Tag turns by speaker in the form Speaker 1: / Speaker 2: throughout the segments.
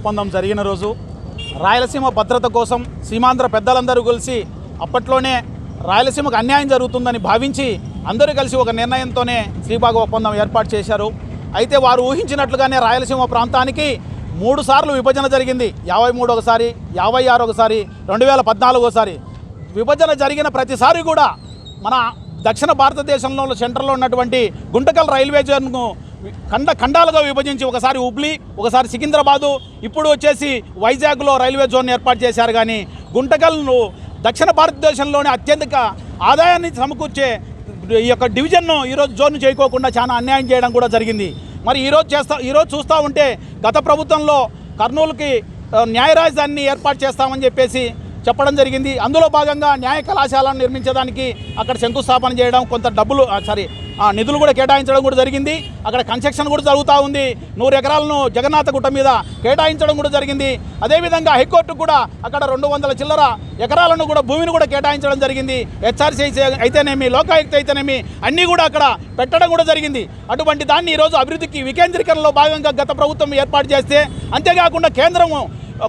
Speaker 1: ఒప్పందం జరిగిన రోజు రాయలసీమ భద్రత కోసం సీమాంధ్ర పెద్దలందరూ కలిసి అప్పట్లోనే రాయలసీమకు అన్యాయం జరుగుతుందని భావించి అందరూ కలిసి ఒక నిర్ణయంతోనే శ్రీబాగ్ ఒప్పందం ఏర్పాటు చేశారు. అయితే వారు ఊహించినట్లుగానే రాయలసీమ ప్రాంతానికి 3 సార్లు విభజన జరిగింది. 53 ఒకసారి, 56 ఒకసారి, 2014 ఒకసారి. విభజన జరిగిన ప్రతిసారి కూడా మన దక్షిణ భారతదేశంలో సెంటర్లో ఉన్నటువంటి గుంటకల్ రైల్వే జోన్ను ఖండాలుగా విభజించి ఒకసారి హుబ్లీ, ఒకసారి సికింద్రాబాదు, ఇప్పుడు వచ్చేసి వైజాగ్లో రైల్వే జోన్ ఏర్పాటు చేశారు. కానీ గుంటకల్ను దక్షిణ భారతదేశంలోనే అత్యధిక ఆదాయాన్ని సమకూర్చే ఈ యొక్క డివిజన్ను ఈరోజు జోన్ చేయకోకుండా చాలా అన్యాయం చేయడం కూడా జరిగింది. మరి ఈరోజు చూస్తూ ఉంటే గత ప్రభుత్వంలో కర్నూలుకి న్యాయ రాజధానిని ఏర్పాటు చేస్తామని చెప్పేసి చెప్పడం జరిగింది. అందులో భాగంగా న్యాయ కళాశాలను నిర్మించడానికి అక్కడ శంకుస్థాపన చేయడం, కొంత నిధులు కూడా కేటాయించడం కూడా జరిగింది. అక్కడ కన్స్ట్రక్షన్ కూడా జరుగుతూ ఉంది. 100 ఎకరాలను జగన్నాథగుట్ట మీద కేటాయించడం కూడా జరిగింది. అదేవిధంగా హైకోర్టు కూడా అక్కడ 200 చిల్లర ఎకరాలను కూడా భూమిని కూడా కేటాయించడం జరిగింది. హెచ్ఆర్సీ అయితేనేమి, లోకాయుక్త అయితేనేమి అన్నీ కూడా అక్కడ పెట్టడం కూడా జరిగింది. అటువంటి దాన్ని ఈరోజు అభివృద్ధికి వికేంద్రీకరణలో భాగంగా గత ప్రభుత్వం ఏర్పాటు చేస్తే, అంతేకాకుండా కేంద్రము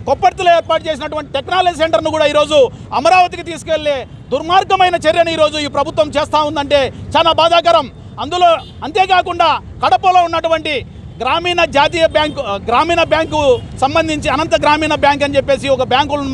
Speaker 1: కొప్పర్తిలో ఏర్పాటు చేసినటువంటి టెక్నాలజీ సెంటర్ను కూడా ఈరోజు అమరావతికి తీసుకెళ్లే దుర్మార్గమైన చర్యను ఈరోజు ఈ ప్రభుత్వం చేస్తూ ఉందంటే చాలా బాధాకరం. అందులో అంతేకాకుండా కడపలో ఉన్నటువంటి గ్రామీణ బ్యాంకు సంబంధించి అనంత గ్రామీణ బ్యాంక్ అని చెప్పేసి ఒక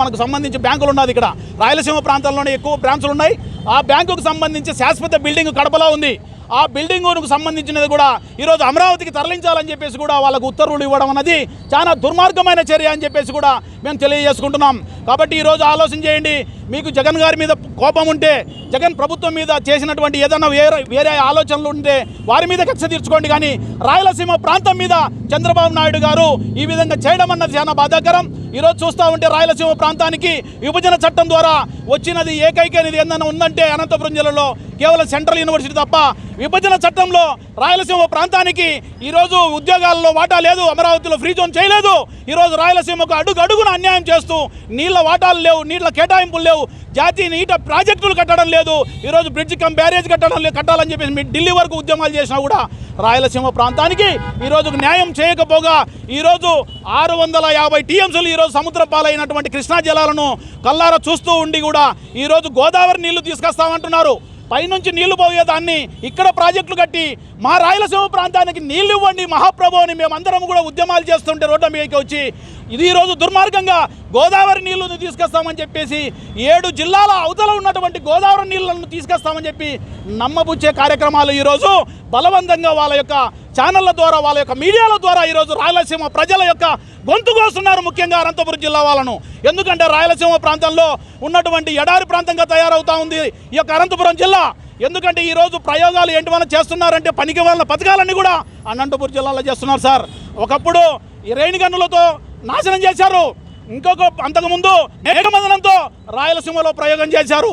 Speaker 1: మనకు సంబంధించి బ్యాంకులు ఉన్నది. ఇక్కడ రాయలసీమ ప్రాంతంలోనే ఎక్కువ బ్రాంచులు ఉన్నాయి. ఆ బ్యాంకుకు సంబంధించి శాశ్వత బిల్డింగ్ కడపలో ఉంది. ఆ బిల్డింగుకు సంబంధించినది కూడా ఈరోజు అమరావతికి తరలించాలని చెప్పేసి కూడా వాళ్ళకు ఉత్తర్వులు ఇవ్వడం అన్నది చాలా దుర్మార్గమైన చర్య అని చెప్పేసి కూడా మేము తెలియజేసుకుంటున్నాం. కాబట్టి ఈరోజు ఆలోచన చేయండి. మీకు జగన్ గారి మీద కోపం ఉంటే, జగన్ ప్రభుత్వం మీద చేసినటువంటి ఏదైనా వేరే ఆలోచనలు ఉంటే వారి మీద కక్ష తీర్చుకోండి. కానీ రాయలసీమ ప్రాంతం మీద చంద్రబాబు నాయుడు గారు ఈ విధంగా చేయడం అన్నది చాలా బాధాకరం. ఈరోజు చూస్తూ ఉంటే రాయలసీమ ప్రాంతానికి విభజన చట్టం ద్వారా వచ్చినది ఏకైకనేది ఏదైనా ఉందంటే అనంతపురం జిల్లాలో కేవలం సెంట్రల్ యూనివర్సిటీ తప్ప విభజన చట్టంలో రాయలసీమ ప్రాంతానికి ఈరోజు ఉద్యోగాల్లో వాటా లేదు, అమరావతిలో ఫ్రీ జోన్ చేయలేదు. ఈరోజు రాయలసీమకు అడుగున అన్యాయం చేస్తూ నీళ్ల వాటాలు లేవు, నీళ్ల కేటాయింపులు లేవు, జాతీయ నీట ప్రాజెక్టులు కట్టడం లేదు, ఈరోజు బ్రిడ్జ్ కమ్ బ్యారేజ్ కట్టాలని చెప్పేసి ఢిల్లీ వరకు ఉద్యమాలు చేసినా కూడా రాయలసీమ ప్రాంతానికి ఈరోజు న్యాయం చేయకపోగా ఈరోజు 650 టీఎంసీలు ఈరోజు సముద్ర పాలైనటువంటి కృష్ణా జలాలను కల్లారా చూస్తూ ఉండి కూడా ఈరోజు గోదావరి నీళ్లు తీసుకొస్తామంటున్నారు. పైనుంచి నీళ్లు పోయేదాన్ని ఇక్కడ ప్రాజెక్టులు కట్టి మా రాయలసీమ ప్రాంతానికి నీళ్లు ఇవ్వండి మహాప్రభు అని మేమందరం కూడా ఉద్యమాలు చేస్తుంటే రోడ్ల మీదకి వచ్చి ఇది ఈరోజు దుర్మార్గంగా గోదావరి నీళ్లను తీసుకొస్తామని చెప్పేసి 7 జిల్లాల అవతల ఉన్నటువంటి గోదావరి నీళ్లను తీసుకొస్తామని చెప్పి నమ్మబుచ్చే కార్యక్రమాలు ఈరోజు బలవంతంగా వాళ్ళ యొక్క ఛానళ్ల ద్వారా, వాళ్ళ యొక్క మీడియాల ద్వారా ఈరోజు రాయలసీమ ప్రజల యొక్క గొంతు కోస్తున్నారు. ముఖ్యంగా అనంతపురం జిల్లా వాళ్ళను. ఎందుకంటే రాయలసీమ ప్రాంతంలో ఉన్నటువంటి ఎడారి ప్రాంతంగా తయారవుతూ ఉంది ఈ యొక్క అనంతపురం జిల్లా. ఎందుకంటే ఈరోజు ప్రయోగాలు ఏంటివన్నా చేస్తున్నారంటే పనికి వాళ్ళ పథకాలన్నీ కూడా అనంతపురం జిల్లాలో చేస్తున్నారు సార్. ఒకప్పుడు ఈ రేణి గన్నులతో నాశనం చేశారు, అంతకుముందు మేఘమదనంతో రాయలసీమలో ప్రయోగం చేశారు.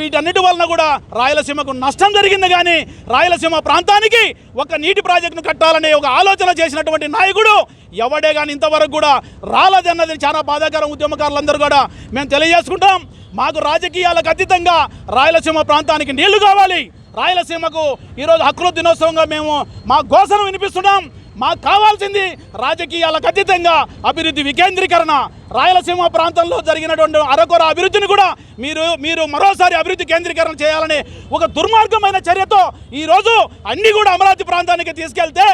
Speaker 1: వీటన్నిటి వలన కూడా రాయలసీమకు నష్టం జరిగింది. కానీ రాయలసీమ ప్రాంతానికి ఒక నీటి ప్రాజెక్టును కట్టాలనే ఒక ఆలోచన చేసినటువంటి నాయకుడు ఎవడే కానీ ఇంతవరకు కూడా రాలేదన్నది చాలా బాధాకరం. ఉద్యమకారులందరూ కూడా మేము తెలియజేసుకుంటాం. మాకు రాజకీయాలకు అతీతంగా రాయలసీమ ప్రాంతానికి నీళ్లు కావాలి. రాయలసీమకు ఈరోజు హక్కుల దినోత్సవంగా మేము మా ఘోషను వినిపిస్తున్నాం. మాకు కావాల్సింది రాజకీయాలకు అతీతంగా అభివృద్ధి వికేంద్రీకరణ. రాయలసీమ ప్రాంతంలో జరిగినటువంటి అరకొర అభివృద్ధిని కూడా మీరు మరోసారి అభివృద్ధి కేంద్రీకరణ చేయాలనే ఒక దుర్మార్గమైన చర్యతో ఈరోజు అన్నీ కూడా అమరావతి ప్రాంతానికి తీసుకెళ్తే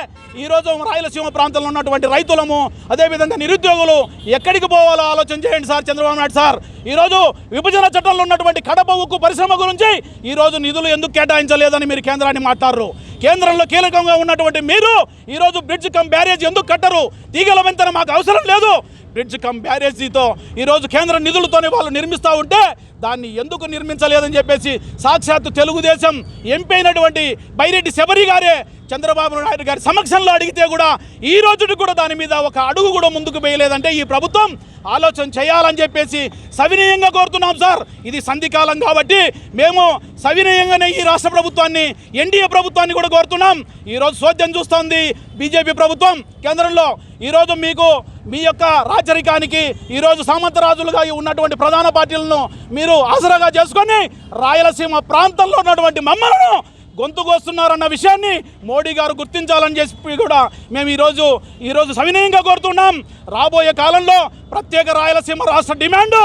Speaker 1: ఈరోజు రాయలసీమ ప్రాంతంలో ఉన్నటువంటి రైతులము, అదేవిధంగా నిరుద్యోగులు ఎక్కడికి పోవాలో ఆలోచన చేయండి సార్. చంద్రబాబు నాయుడు సార్ ఈరోజు విభజన చట్టంలో ఉన్నటువంటి కడప ఉక్కు పరిశ్రమ గురించి ఈరోజు నిధులు ఎందుకు కేటాయించలేదని మీరు కేంద్రాన్ని మాట్లాడరు. కేంద్రంలో కీలకంగా ఉన్నటువంటి మీరు ఈరోజు బ్రిడ్జ్ కమ్ బ్యారేజ్ ఎందుకు కట్టరు? తీగల వెంతన మాకు అవసరం లేదు. బ్రిడ్జ్ కమ్ బ్యారేజీతో ఈరోజు కేంద్ర నిధులతోనే వాళ్ళు నిర్మిస్తూ ఉంటే దాన్ని ఎందుకు నిర్మించలేదని చెప్పేసి సాక్షాత్తు తెలుగుదేశం ఎంపీ అయినటువంటి బైరెడ్డి శబరి గారే చంద్రబాబు నాయుడు గారి సమక్షంలో అడిగితే కూడా ఈ రోజుకి కూడా దాని మీద ఒక అడుగు కూడా ముందుకు వేయలేదంటే ఈ ప్రభుత్వం ఆలోచన చేయాలని చెప్పేసి సవినయంగా కోరుతున్నాం సార్. ఇది సంధికాలం కాబట్టి మేము సవినయంగానే ఈ రాష్ట్ర ప్రభుత్వాన్ని, ఎన్డీఏ ప్రభుత్వాన్ని కూడా కోరుతున్నాం. ఈరోజు చోద్యం చూస్తోంది బీజేపీ ప్రభుత్వం కేంద్రంలో. ఈరోజు మీకు మీ యొక్క రాచరికానికి ఈరోజు సామంతరాజులుగా ఉన్నటువంటి ప్రధాన పార్టీలను మీరు ఆసరాగా చేసుకొని రాయలసీమ ప్రాంతంలో ఉన్నటువంటి మమ్మలను గొంతుకొస్తున్నారన్న విషయాన్ని మోడీ గారు గుర్తించాలని చెప్పి కూడా మేము ఈరోజు సవినయంగా కోరుతున్నాం. రాబోయే కాలంలో ప్రత్యేక రాయలసీమ రాష్ట్ర డిమాండ్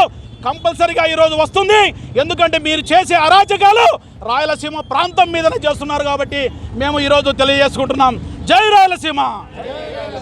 Speaker 1: కంపల్సరీగా ఈరోజు వస్తుంది. ఎందుకంటే మీరు చేసే అరాచకాలు రాయలసీమ ప్రాంతం మీదనే చేస్తున్నారు కాబట్టి మేము ఈరోజు తెలియజేసుకుంటున్నాం. జై రాయలసీమ.